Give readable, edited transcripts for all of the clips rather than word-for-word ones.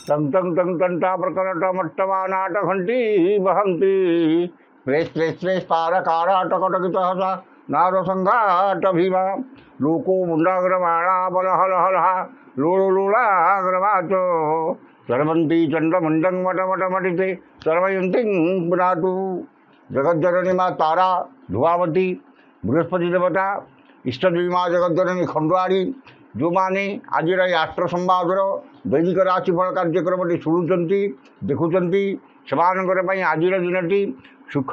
टं टं टं टंटाप्रकटमट्टमानाट घंटी वहंती press press press पारकाराटकटकितहसा नारसंघाट Bhima लोको मुंडाग्रमाणा बलहलहलहा लोळोलोळाग्रवाचो सर्वन्ती चंडमुंडं मटमटमटिते सर्वयन्तीं पुनातु जगज्जननी माँ तारा धुआवती बृहस्पति देवता इष्टदेवी माँ जगज्जननी खंडुआरी जो मैंने आज आष्ट्र संवादर दैनिक राशिफल कार्यक्रम शुणुंट देखुं से आज दिनटी सुख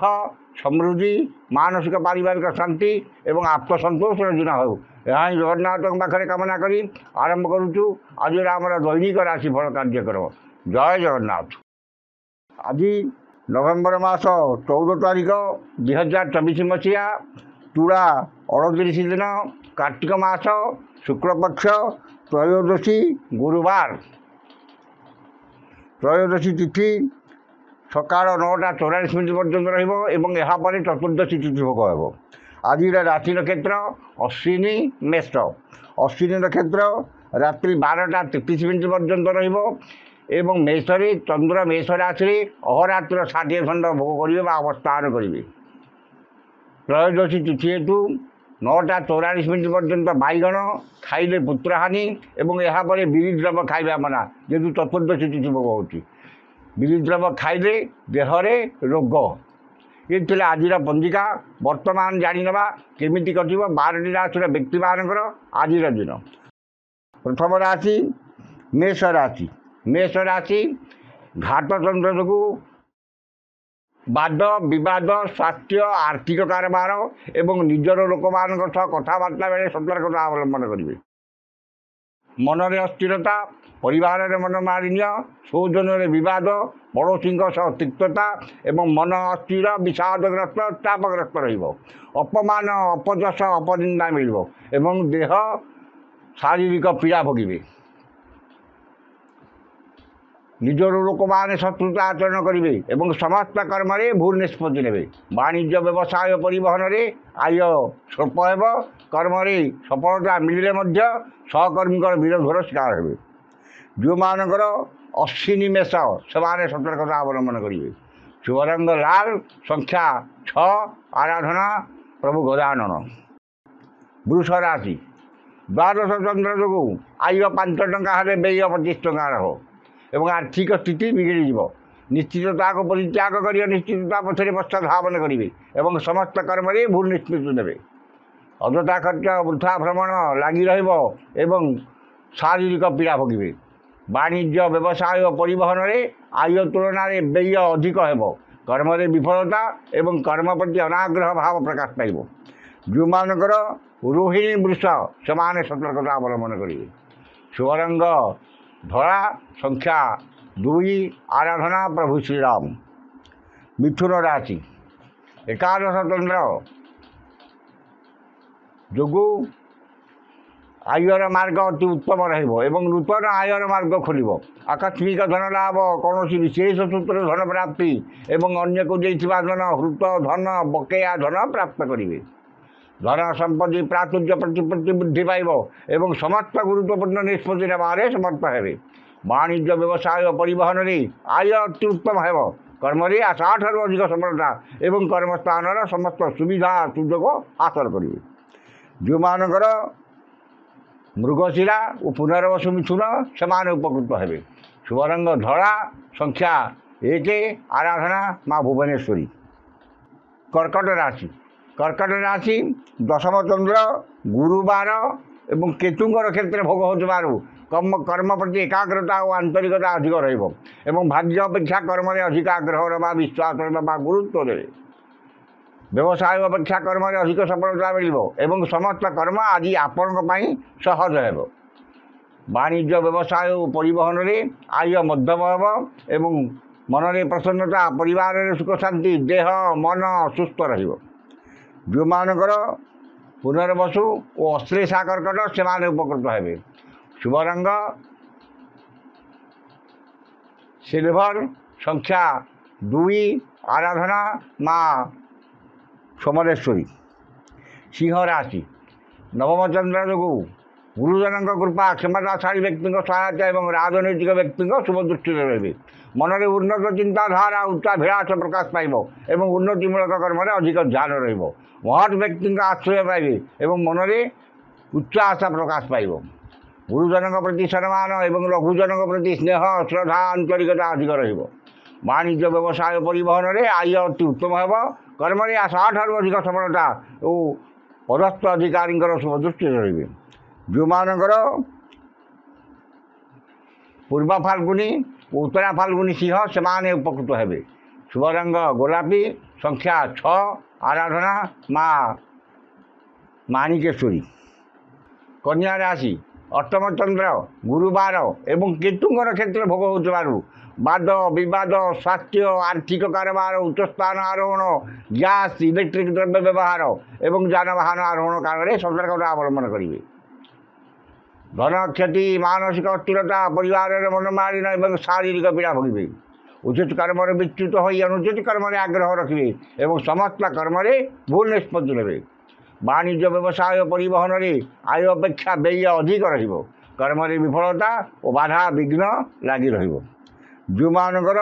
समृद्धि मानसिक पारिवारिक शांति एवं आत्मसंतोषर दिन हो यह जगन्नाथ पाखे कामना करी आरंभ करुचु आज आम दैनिक राशिफल कार्यक्रम। जय जगन्नाथ। आज नवेम्बर मास 14 तारिख 2024 मसीहा तुला 38 दिन कार्तिक मास शुक्लपक्ष त्रयोदशी गुरुवार त्रयोदशी तिथि सकाल 9:44 पर्यंत रहा चतुर्दशी तिथि भोग हो। आज राशि नक्षत्र अश्विनी मेष अश्विनी नक्षत्र रात्रि 12:33 पर्यंत रहा मेषरे चंद्र मेष राशि अहोरात्र 60 खंड भोग करेंगे अवस्थान करेंगे। त्रयोदशी तिथि हेतु 9:44 पर्यंत बैगण खाइले पुत्रहानि एवं यापर बिरी द्रव खाଇବା मना जेहेतु चतुर्दशी तिथि भोग हो बिरी द्रव खाइले देहरे रोग। ये आज पंजिका वर्तमान जाणीना केमी कट 12टी राशि व्यक्ति मानकर आज दिन। प्रथम राशि मेष राशि मेष राशि घात चंद्र जो वाद विवाद स्वास्थ्य आर्थिक कारोबार एवं निजर लोक मान कथबार्ता बेले सतर्कता अवलंबन करेंगे। मनरे अस्थिरता परिवार मनमालिन्य सौजन विवाद पड़ोशी तिक्तता एवं मन अस्थिर विषादग्रस्त चापग्रस्त अपमान अपजस अपनिंदा मिल एवं देह शारीरिक पीड़ा भोगे। निजर लोक मैंने शत्रुता आचरण करेंगे एवं समस्त कर्म भूल निष्पत्ति ने वाणिज्य व्यवसाय परिवहन में आय स्वल्प हो कर्म सफलता मिले सहकर्मी विरोधर शिकार हे। जो मानकर अश्विनी मेष से सतर्कता अवलंबन करेंगे। शुभ रंग लाल संख्या 6 आराधना प्रभु गजानन। वृष राशि द्वादश चंद्र जो आय 5 टंका व्यय 25 टंका रहो एवं आर्थिक स्थिति बिगड़ी निश्चितता को परित्याग कर निश्चितता पछरे पश्चात धावन करेंगे एवं समस्त कर्म भूल निष्पत्ति ने अजथा खर्च वृथा भ्रमण लगी एवं शारीरिक पीड़ा भोगे। वाणिज्य व्यवसाय परिवहन में आय तुलन में व्यय अधिक हो कर्म विफलता एवं कर्म प्रति अनाग्रह भाव प्रकाश पाइब। जो मानकर रोहिणी वृष से सतर्कता अवलंबन करेंगे। शुभ रंग धड़ा संख्या 2 आराधना प्रभु श्रीराम। मिथुन राशि एकादश चंद्र जो आयर मार्ग अति उत्तम रही नूतन आयर मार्ग खोल आकस्मिक धन लाभ कौन विशेष सूत्र धन प्राप्ति एवं अन्य को देता धन हृत धन बकेया धन प्राप्त करेंगे। धन संपत्ति प्राचुर्य प्रतिपत्ति वृद्धि पाइब एवं समस्त गुरुत्वपूर्ण निष्पत्ति ने समर्थ हे। वाणिज्य व्यवसाय परिवहन में आय अति उत्तम हो कर्म आशा ठार अधिक सफलता एवं कर्मस्थान समस्त सुविधा सुजोग हासिल करेंगे। जो मानकर मृगशिरा और पुनर्वसु मिथुन से उपकृत हे। शुभ रंग धड़ा संख्या 1 आराधना माँ भुवनेश्वरी। कर्कट राशि दशम चंद्र गुरुवार एवं केतुंर क्षेत्र भोग हो कर्म प्रति एकाग्रता और आंतरिकता अधिक रहा भाग्य अपेक्षा कर्म अधिक आग्रह रहा विश्वास रहा गुरुत्व दे व्यवसाय अपेक्षा कर्म अधिक सफलता मिल समस्त कर्म आज आपण सहज हो। वाणिज्य व्यवसाय और परिवहन में आय मध्यम एवं मन में प्रसन्नता परिवार सुख शांति देह मन सुस्थ रही। जो मानकर पुनर्वसु और अश्लेषा कर्कट से उपकृत हे। शुभ रंग सिल्वर संख्या 2 आराधना माँ सोमरेश्वरी। सिंह राशि नवम चंद्र जो ଗୁରୁଜନଙ୍କ କୃପା କ୍ଷମତାଶାଳୀ ବ୍ୟକ୍ତିଙ୍କ ସହାୟତା ଏବଂ ରାଜନୈତିକ ବ୍ୟକ୍ତିଙ୍କ ଶୁଭ ଦୃଷ୍ଟିରେ ରହିବେ। ମନରେ ଉନ୍ନତ ଚିନ୍ତାଧାରା ଉଚ୍ଚାଭିଳାଷ ପ୍ରକାଶ ପାଇବ ଏବଂ ଉନ୍ନତିମୂଳକ କର୍ମରେ ଅଧିକ ଧ୍ୟାନ ରହିବ। ମହତ୍ ବ୍ୟକ୍ତିଙ୍କ ଆଶ୍ରୟ ପାଇବେ ଏବଂ ମନରେ ଉଚ୍ଚ ଆଶା ପ୍ରକାଶ ପାଇବ। ଗୁରୁଜନଙ୍କ ପ୍ରତି ସମ୍ମାନ ଏବଂ ଲଘୁଜନଙ୍କ ପ୍ରତି ସ୍ନେହ ଶ୍ରଦ୍ଧା ଆନ୍ତରିକତା ଅଧିକ ରହିବ। ବାଣିଜ୍ୟ ବ୍ୟବସାୟ ପରିବହନରେ ଆୟ ଅତି ଉତ୍ତମ ହେବ। କର୍ମରେ ଆଶାଠାରୁ ଅଧିକ ସଫଳତା ଓ ପଦସ୍ଥ ଅଧିକାରୀଙ୍କର ଶୁଭ ଦୃଷ୍ଟିରେ ରହିବେ। ଯେଉଁମାନଙ୍କର ପୂର୍ବ ଫାଲ୍ଗୁନୀ ଓ ଉତ୍ତରା ଫାଲ୍ଗୁନୀ ସିଂହ ସେମାନେ ଉପକୃତ ହେବେ। ଶୁଭ ରଙ୍ଗ ଗୋଲାପୀ, ସଂଖ୍ୟା 6, ଆରାଧନା ମା ମାଣିକେଶ୍ୱରୀ। କନ୍ୟା ରାଶି ଅଷ୍ଟମ ଚନ୍ଦ୍ର ଗୁରୁବାର ଏବଂ କେତୁଙ୍କ ନକ୍ଷତ୍ର ଭୋଗ ହେଉଥିବାରୁ ବାଦ ବିବାଦ, ସ୍ୱାସ୍ଥ୍ୟ, ଆର୍ଥିକ କାରବାର, ଉଚ୍ଚସ୍ଥାନ ଆରୋହଣ, ଗ୍ୟାସ୍, ଇଲେକ୍ଟ୍ରିକ୍ ଦ୍ରବ୍ୟ ବ୍ୟବହାର ଏବଂ ଯାନବାହନ ଆରୋହଣ କାଳରେ ସତର୍କତା ଅବଲମ୍ବନ କରିବେ। ଧନ କ୍ଷତି, ମାନସିକ ଅସ୍ଥିରତା, ପରିବାରରେ ମନମାଳିନ ଏବଂ ଶାରୀରିକ ପୀଡ଼ା ଭୋଗିବେ। ଉଚିତ କର୍ମରେ ବିଚ୍ୟୁତ ହୋଇ ଅନୁଚିତ କର୍ମରେ ଆଗ୍ରହ ରଖିବେ ଏବଂ ସମସ୍ତ କର୍ମରେ ଭୁଲ ନିଷ୍ପତ୍ତି ନେବେ। ବାଣିଜ୍ୟ ବ୍ୟବସାୟ ପରିବହନରେ ଆୟ ଅପେକ୍ଷା ବ୍ୟୟ ଅଧିକ ରହିବ। କର୍ମରେ ବିଫଳତା ଓ ବାଧା ବିଘ୍ନ ଲାଗି ରହିବ। ଯେଉଁମାନଙ୍କର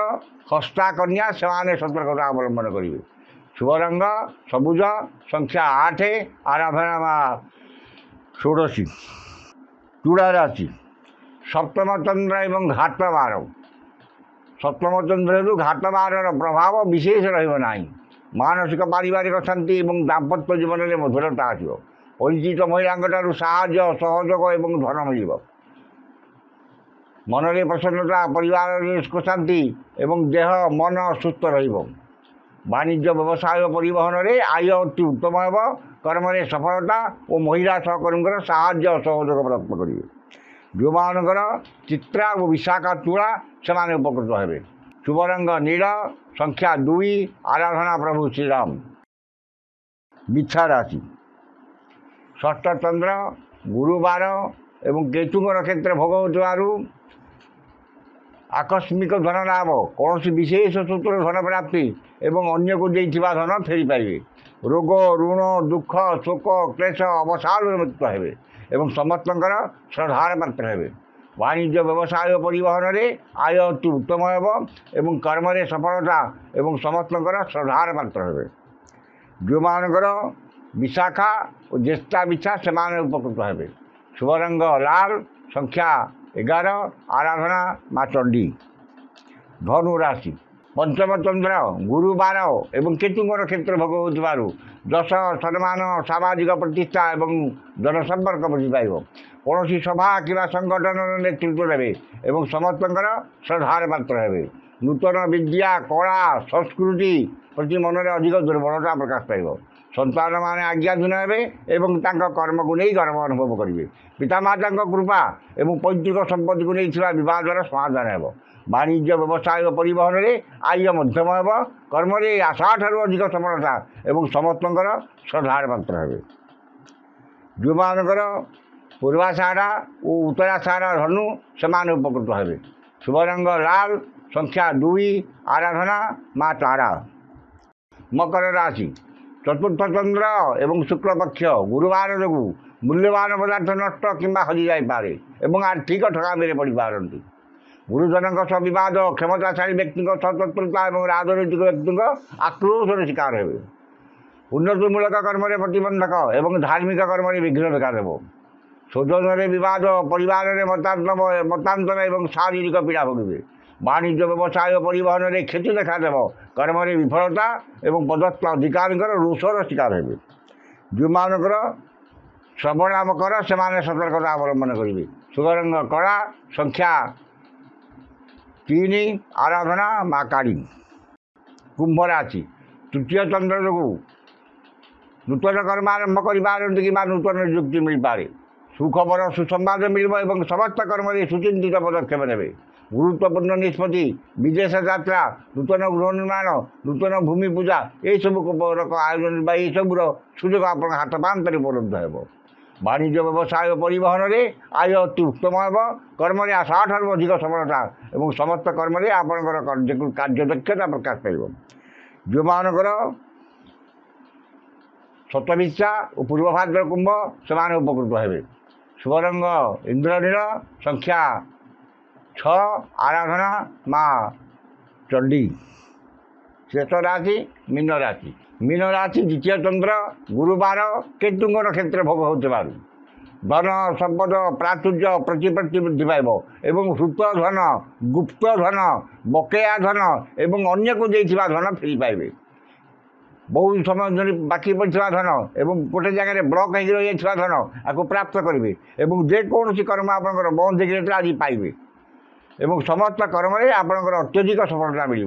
ହସ୍ତା କନ୍ୟା ସେମାନେ ସତର୍କତା ଅବଲମ୍ବନ କରିବେ। ଶୁଭ ରଙ୍ଗ ସବୁଜ, ସଂଖ୍ୟା 8, ଆରାଧନା ମା ଷୋଡ଼ଶୀ। ତୁଳା ରାଶି ସପ୍ତମ ଚନ୍ଦ୍ର ଏବଂ ଘାତ ବାର। ସପ୍ତମ ଚନ୍ଦ୍ରରୁ ଘାତ ବାରର ପ୍ରଭାବ ବିଶେଷ ରହିବ ନାହିଁ। ମାନସିକ ପାରିବାରିକ ଶାନ୍ତି ଏବଂ ଦାମ୍ପତ୍ୟ ଜୀବନରେ ମଧୁରତା ଆସିବ। ପରିଚିତ ମହିଳାଙ୍କଠାରୁ ସାହାଯ୍ୟ, ସହଯୋଗ ଏବଂ ଧନ ମିଳିବ। ମନରେ ପ୍ରସନ୍ନତା, ପରିବାରରେ ସୁଖ ଶାନ୍ତି ଏବଂ ଦେହ ମନ ସୁସ୍ଥ ରହିବ। ବାଣିଜ୍ୟ ବ୍ୟବସାୟ ପରିବହନରେ ଆୟ ଅତି ଉତ୍ତମ ହେବ। କର୍ମରେ ସଫଳତା ଓ ମହିଳା ସହକର୍ମୀଙ୍କର ସାହାଯ୍ୟ ସହଯୋଗ ପ୍ରାପ୍ତ କରିବେ। ଯେଉଁମାନଙ୍କର ଚିତ୍ରା ଓ ବିଶାଖା ତୁଳା ସେମାନେ ଉପକୃତ ହେବେ। ଶୁଭ ରଙ୍ଗ ନୀଳ, ସଂଖ୍ୟା 2, ଆରାଧନା ପ୍ରଭୁ ଶ୍ରୀରାମ। ବିଛା ରାଶି ଷଷ୍ଠ ଚନ୍ଦ୍ର ଗୁରୁବାର ଏବଂ କେତୁଙ୍କ ନକ୍ଷତ୍ର ଭୋଗ ହେଉଥିବାରୁ ଆକସ୍ମିକ ଧନ ଲାଭ, କୌଣସି ବିଶେଷ ସୂତ୍ରରେ ଧନ ପ୍ରାପ୍ତି ଏବଂ ଅନ୍ୟକୁ ଦେଇଥିବା ଧନ ଫେରିପାରିବେ। ରୋଗ, ଋଣ, ଦୁଃଖ, ଶୋକ, କ୍ଲେଶ, ଅବସାଦରୁ ମୁକ୍ତ ହେବେ ଏବଂ ସମସ୍ତଙ୍କର ଶ୍ରଦ୍ଧାର ପାତ୍ର ହେବେ। ବାଣିଜ୍ୟ ବ୍ୟବସାୟ ପରିବହନରେ ଆୟ ଅତି ଉତ୍ତମ ହେବ ଏବଂ କର୍ମରେ ସଫଳତା ଏବଂ ସମସ୍ତଙ୍କର ଶ୍ରଦ୍ଧାର ପାତ୍ର ହେବେ। ଯେଉଁମାନଙ୍କର ବିଶାଖା ଓ ଜ୍ୟେଷ୍ଠା ବିଛା ସେମାନେ ଉପକୃତ ହେବେ। ଶୁଭ ରଙ୍ଗ ଲାଲ, ସଂଖ୍ୟା 11, ଆରାଧନା ମା ଚଣ୍ଡୀ। ଧନୁ ରାଶି ପଞ୍ଚମ ଚନ୍ଦ୍ର ଗୁରୁବାର ଏବଂ କେତୁଙ୍କ ନକ୍ଷତ୍ର ଭୋଗ ହେଉଥିବାରୁ ଯଶ, ସମ୍ମାନ, ସାମାଜିକ ପ୍ରତିଷ୍ଠା ଏବଂ ଜନସମ୍ପର୍କ ବୃଦ୍ଧି ପାଇବ। କୌଣସି ସଭା କିମ୍ବା ସଂଗଠନର ନେତୃତ୍ୱ ନେବେ ଏବଂ ସମସ୍ତଙ୍କର ଶ୍ରଦ୍ଧାର ପାତ୍ର ହେବେ। ନୂତନ ବିଦ୍ୟା, କଳା, ସଂସ୍କୃତି ପ୍ରତି ମନରେ ଅଧିକ ଦୁର୍ବଳତା ପ୍ରକାଶ ପାଇବ। ସନ୍ତାନମାନେ ଆଜ୍ଞାଧୀନ ହେବେ ଏବଂ ତାଙ୍କ କର୍ମକୁ ନେଇ ଗର୍ବ ଅନୁଭବ କରିବେ। ପିତାମାତାଙ୍କ କୃପା ଏବଂ ପୈତୃକ ସମ୍ପତ୍ତିକୁ ନେଇ ଥିବା ବିବାଦର ସମାଧାନ ହେବ। ବାଣିଜ୍ୟ ବ୍ୟବସାୟ ପରିବହନରେ ଆୟ ମଧ୍ୟମ ହେବ। କର୍ମରେ ଆଶାଠାରୁ ଅଧିକ ସଫଳତା ଏବଂ ସମସ୍ତଙ୍କର ଶ୍ରଦ୍ଧାର ପାତ୍ର ହେବେ। ଯେଉଁମାନଙ୍କର ପୂର୍ବାଷାଢ଼ା ଓ ଉତ୍ତରାଷାଢ଼ା ଧନୁ ସେମାନେ ଉପକୃତ ହେବେ। ଶୁଭ ରଙ୍ଗ ଲାଲ, ସଂଖ୍ୟା 2, ଆରାଧନା ମା ତାରା। ମକର ରାଶି ଚତୁର୍ଥ ଚନ୍ଦ୍ର ଏବଂ ଶୁକ୍ଳପକ୍ଷ ଗୁରୁବାର ଯୋଗୁଁ ମୂଲ୍ୟବାନ ପଦାର୍ଥ ନଷ୍ଟ କିମ୍ବା ହଜିଯାଇପାରେ ଏବଂ ଆର୍ଥିକ ଠକାମିରେ ପଡ଼ିପାରନ୍ତି। ଗୁରୁଜନଙ୍କ ସହ ବିବାଦ, କ୍ଷମତାଶାଳୀ ବ୍ୟକ୍ତିଙ୍କ ସହ ଶତ୍ରୁତା ଏବଂ ରାଜନୈତିକ ବ୍ୟକ୍ତିଙ୍କ ଆକ୍ରୋଶର ଶିକାର ହେବେ। ଉନ୍ନତିମୂଳକ କର୍ମରେ ପ୍ରତିବନ୍ଧକ ଏବଂ ଧାର୍ମିକ କର୍ମରେ ବିଘ୍ନ ଦେଖାଦେବ। ଶୋଧନରେ ବିବାଦ, ପରିବାରରେ ମତାନ୍ତର ଏବଂ ଶାରୀରିକ ପୀଡ଼ା ଭୋଗିବେ। ବାଣିଜ୍ୟ ବ୍ୟବସାୟ ପରିବହନରେ କ୍ଷତି ଦେଖାଦେବ। କର୍ମରେ ବିଫଳତା ଏବଂ ପଦସ୍ଥ ଅଧିକାରୀଙ୍କର ରୋଷର ଶିକାର ହେବେ। ଯେଉଁମାନଙ୍କର ଶ୍ରବଣ ମକର ସେମାନେ ସତର୍କତା ଅବଲମ୍ବନ କରିବେ। ଶୁଭ ରଙ୍ଗ କଳା, ସଂଖ୍ୟା 3, ଆରାଧନା ମା କାଳୀ। କୁମ୍ଭ ରାଶି ତୃତୀୟ ଚନ୍ଦ୍ର ଯୋଗୁଁ ନୂତନ କର୍ମ ଆରମ୍ଭ କରିପାରନ୍ତି କିମ୍ବା ନୂତନ ନିଯୁକ୍ତି ମିଳିପାରେ। ସୁଖବର, ସୁସମ୍ବାଦ ମିଳିବ ଏବଂ ସମସ୍ତ କର୍ମରେ ସୁଚିନ୍ତିତ ପଦକ୍ଷେପ ନେବେ। ଗୁରୁତ୍ୱପୂର୍ଣ୍ଣ ନିଷ୍ପତ୍ତି, ବିଦେଶ ଯାତ୍ରା, ନୂତନ ଗୃହ ନିର୍ମାଣ, ନୂତନ ଭୂମି ପୂଜା ଏସବୁ ଆୟୋଜନ ବା ଏସବୁର ସୁଯୋଗ ଆପଣଙ୍କ ହାତ ପାନ୍ତରେ ଉପଲବ୍ଧ ହେବ। ବାଣିଜ୍ୟ ବ୍ୟବସାୟ ପରିବହନରେ ଆୟ ଅତି ଉତ୍ତମ ହେବ। କର୍ମରେ ଆଶାଠାରୁ ଅଧିକ ସଫଳତା ଏବଂ ସମସ୍ତ କର୍ମରେ ଆପଣଙ୍କର କାର୍ଯ୍ୟଦକ୍ଷତା ପ୍ରକାଶ ପାଇବ। ଯେଉଁମାନଙ୍କର ଶତବିଶା ଓ ପୂର୍ବଭାଦ୍ର କୁମ୍ଭ ସେମାନେ ଉପକୃତ ହେବେ। शुभरंग इंद्रनील संख्या 6 आराधना माँ चंडी। शेष राशि मीन राशि। मीन राशि द्वितीय चंद्र गुरुवार केतुंग नक्षत्र भोग होता धन संपद प्राचुर्य प्रतिपत्ति वृद्धि पाइब एवं हृत धन गुप्त धन बकेया धन एवं अन्य को देइथिबा धन फेरी पाइबे। बहुत समय धरी बाकी पड़ा धन एवं गोटे जगह ब्लक हो रही धन आपको प्राप्त करेंगे और जेकोसी कर्म आप बंद होता आज पाइबे एवं समस्त कर्म आपंकर अत्यधिक सफलता मिल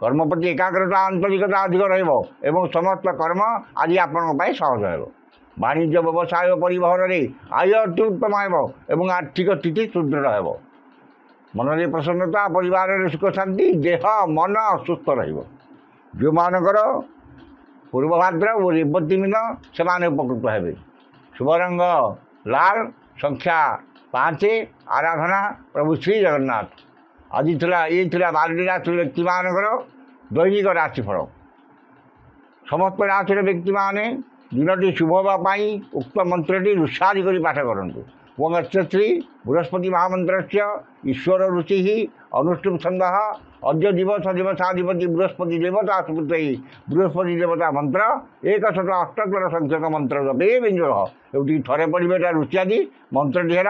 कर्म प्रति एकाग्रता आंतरिकता अधिक रहा समस्त कर्म आज आपण सहज हो। वाणिज्य व्यवसाय परिवहन में आय अति उत्तम हो आर्थिक स्थिति सुदृढ़ हो। मन में प्रसन्नता परिवार सुख शांति देह मन सुस्थ रो मानकर पूर्वभाद्र और रेवती मीन से उपकृत हे। शुभरंग लाल संख्या 5 आराधना प्रभु श्री जगन्नाथ। आज ये 12 राशि व्यक्ति मानकर दैनिक राशिफल। समस्त राशि व्यक्ति माने दिनटी शुभ होगापाई उक्त मंत्रटी रुषादि कर पाठ करूँ। ओं श्री बृहस्पति महामंत्र ईश्वर रुचि अनुष्टुप छंद अद्य दिवस दिवसाधिपति बृहस्पति देवता सुपुत्र बृहस्पति देवता मंत्र 178 संख्यक मंत्र जपे व्यंजन थे पढ़े रुचियादि मंत्रटी है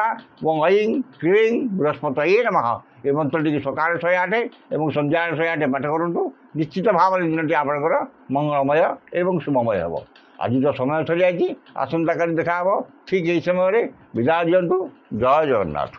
ओं ऐं क्लीं बृहस्पत नमः। ये मंत्रटी सकाल 108 और संध्या 108 पाठ करूँ। निश्चित भाव में दिनटी आपंकर मंगलमय एवं शुभमय हो। आज तो समय सरी जाइए आसंता काली देखा ठीक यही समय विदाय दिंतु। जय जगन्नाथ।